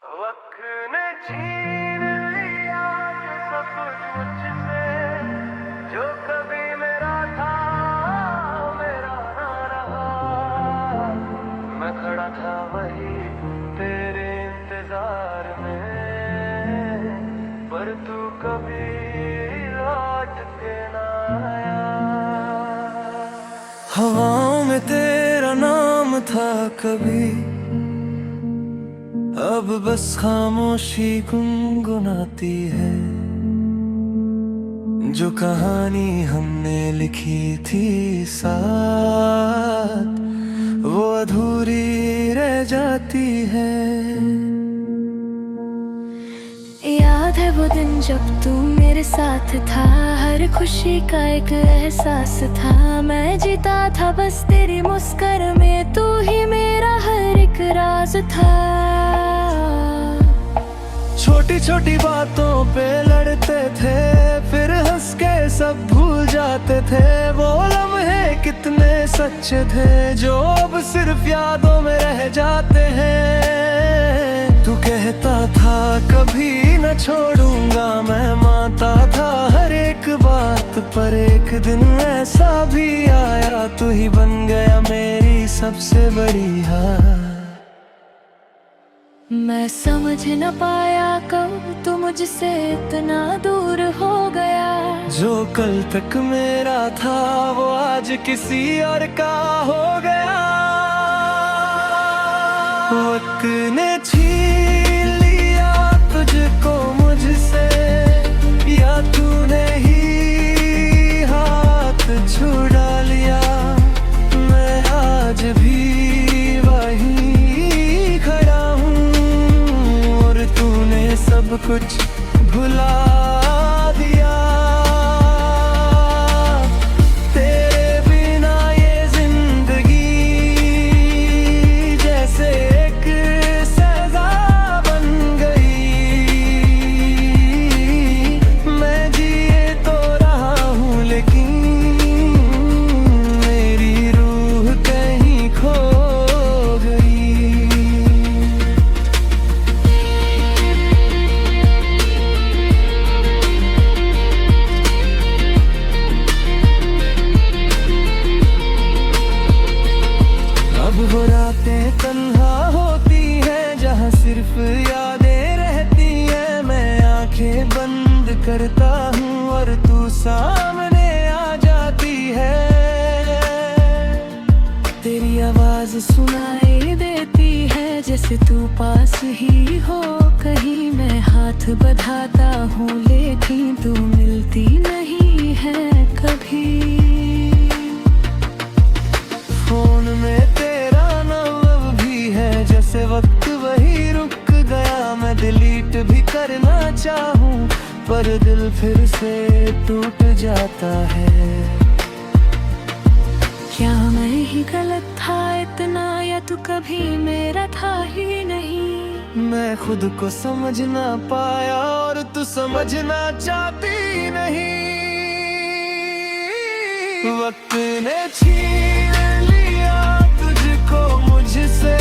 वक्त ने छीन लिया सब कुछ मुझसे, जो कभी मेरा था मेरा ना रहा। मैं खड़ा था वही तेरे इंतजार में, पर तू कभी लौट के ना आया। हवाओं में तेरा नाम था कभी, अब बस खामोशी गुनगुनाती है। जो कहानी हमने लिखी थी साथ, वो अधूरी रह जाती है। याद है वो दिन जब तू मेरे साथ था, हर खुशी का एक एहसास था। मैं जीता था बस तेरी मुस्कान में, तू ही मेरा हर एक राज था। छोटी छोटी बातों पे लड़ते थे, फिर हंस के सब भूल जाते थे। वो लम्हे कितने सच्चे थे, जो अब सिर्फ यादों में रह जाते हैं। तू कहता था कभी न छोड़ूंगा, मैं मानता था हर एक बात, पर एक दिन ऐसा भी आया, तू ही बन गया मेरी सबसे बड़ी हार। मैं समझ न पाया कब तू मुझसे इतना दूर हो गया। जो कल तक मेरा था वो आज किसी और का हो गया। वक्त ने छीन लिया तुझको मुझसे, या तूने ही हाथ छुड़ा लिया। मैं आज भी वही खड़ा हूँ, और तूने सब कुछ भुला दिया। तेरे बिना ये जिंदगी जैसे एक सजा बन गई। मैं जिए तो रहा हूँ, लेकिन मेरी रूह कहीं खो गई। वो रातें तन्हा होती हैं, जहाँ सिर्फ यादें रहती हैं। मैं आंखें बंद करता हूँ और तू सामने आ जाती है। तेरी आवाज सुनाई देती है, जैसे तू पास ही हो कहीं। मैं हाथ बढ़ाता हूँ लेकिन तू मिलती नहीं है कभी। फोन में तेरा नाम अब भी है, जैसे वक्त वही रुक गया। मैं डिलीट भी करना चाहूँ, पर दिल फिर से टूट जाता है। क्या मैं ही गलत था इतना, या तू कभी मेरा था ही नहीं। मैं खुद को समझ ना पाया, और तू समझना चाहती नहीं। वक्त ने छीन लिया तुझको मुझसे,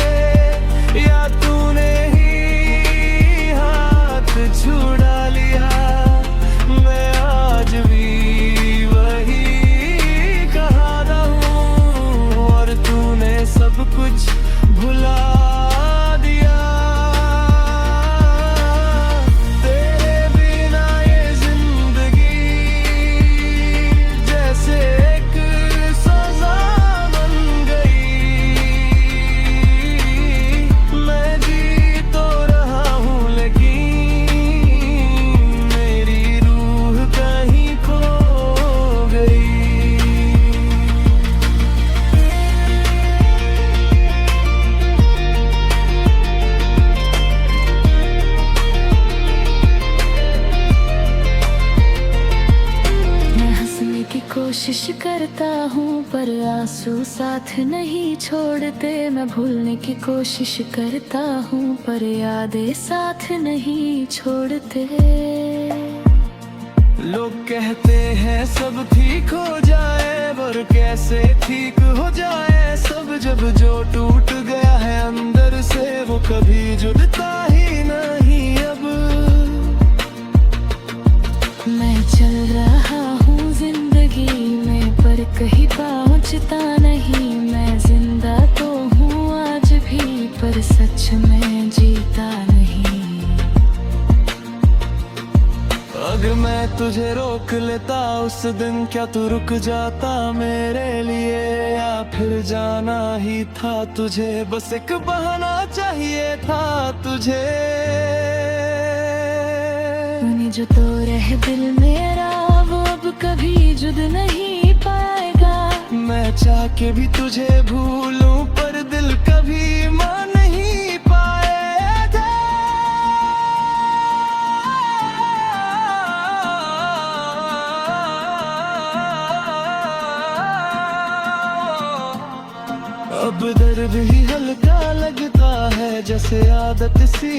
या तूने ही हाथ छुड़ा लिया। मैं आज भी वही कहाना हूँ, और तूने सब कुछ भुला दिया। तेरे बिना ये जिंदगी जैसे एक सजा बन गई। मैं जी तो रहा हूँ, लेकिन मेरी रूह कहीं खो गई। कोशिश करता हूँ पर आंसू साथ नहीं छोड़ते। मैं भूलने की कोशिश करता हूँ पर यादें साथ नहीं छोड़ते। लोग कहते हैं सब ठीक हो जाए, पर कैसे ठीक हो जाए सब, जब जो टूट गया है अंदर से वो कभी जुड़ता ही नहीं। बचता नहीं। मैं जिंदा तो हूँ आज भी, पर सच में जीता नहीं। अगर मैं तुझे रोक लेता उस दिन, क्या तू रुक जाता मेरे लिए? या फिर जाना ही था तुझे, बस एक बहाना चाहिए था तुझे। तूने जो तो रह दिल मेरा, वो अब कभी जुद नहीं पाएगा। मैं चाह के भी तुझे भूलूं, पर दिल कभी मान नहीं पाएगा। अब दर्द ही हल्का लगता है, जैसे आदत सी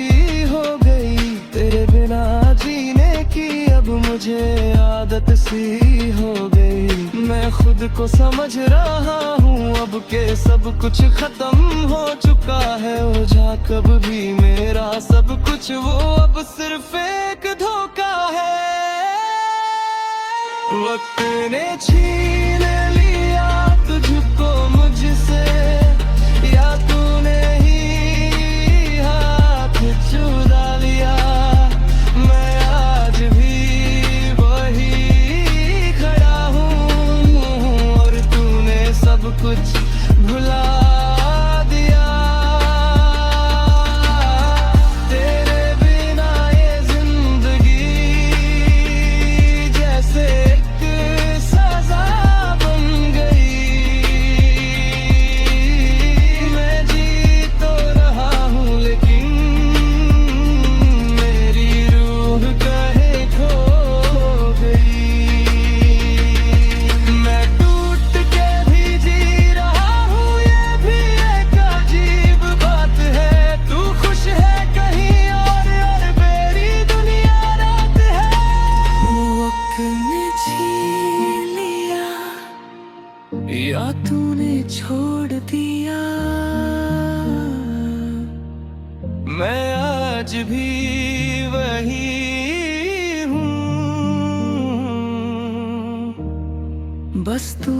हो गई। तेरे बिना जीने की अब मुझे आदत सी हो गई। मैं खुद को समझ रहा हूँ अब के सब कुछ खत्म हो चुका है। हो जा कब भी मेरा सब कुछ, वो अब सिर्फ एक धोखा है। वक्त ने छीन लिया तुझको मुझसे, या तूने ही हाथ चुरा लिया। मैं आज भी वही खड़ा हूँ, और तूने सब कुछ भुला दिया। तेरे बिना ये जिंदगी जैसे एक सजा बन गई। मैं जी तो रहा हूँ, लेकिन मेरी रूह कहीं खो गई। मैं टूट के भी जी रहा हूँ, ये भी एक अजीब बात है। तू खुश है कहीं और मेरी दुनिया रात है। वक्त ने छीन लिया, या तूने छोड़ दिया। मैं आज भी वही हूँ, बस तू